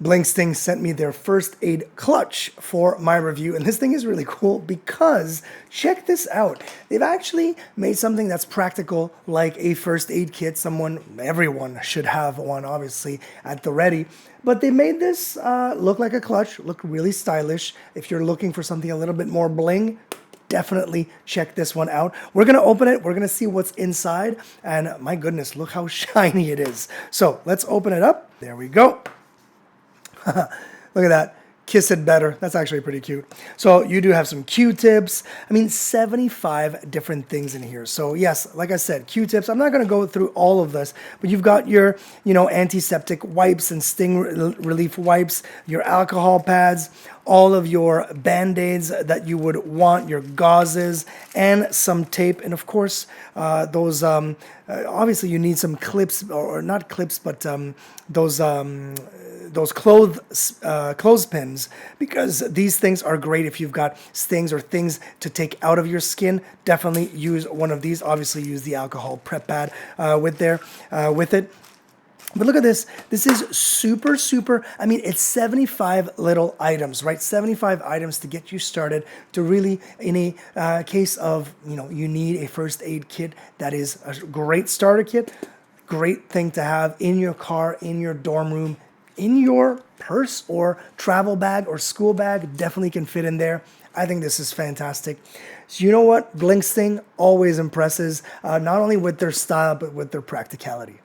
BLINGSTING sent me their first aid clutch for my review, and this thing is really cool because check this out. They've actually made something that's practical like a first aid kit. Everyone should have one, obviously, at the ready. But they made this look like a clutch, look really stylish. If you're looking for something a little bit more bling, definitely check this one out. We're gonna open it, we're gonna see what's inside, and my goodness, look how shiny it is. So let's open it up. There we go. Look at that. Kiss it better. That's actually pretty cute. So you do have some Q-tips. I mean, 75 different things in here. So yes, like I said, Q-tips. I'm not going to go through all of this, but you've got your, antiseptic wipes and sting relief wipes, your alcohol pads, all of your band-aids that you would want, your gauzes, and some tape. And of course, those, obviously you need some clips, or not clips, but those clothespins, because these things are great if you've got stings or things to take out of your skin. Definitely use one of these. Obviously use the alcohol prep pad with it. But look at this. This is super, I mean, it's 75 little items, right? 75 items to get you started to really, in a case of, you need a first aid kit that is a great starter kit, great thing to have in your car, in your dorm room, in your purse or travel bag or school bag. Definitely can fit in there. I think this is fantastic. So you know what? BLINGSTING always impresses, not only with their style, but with their practicality.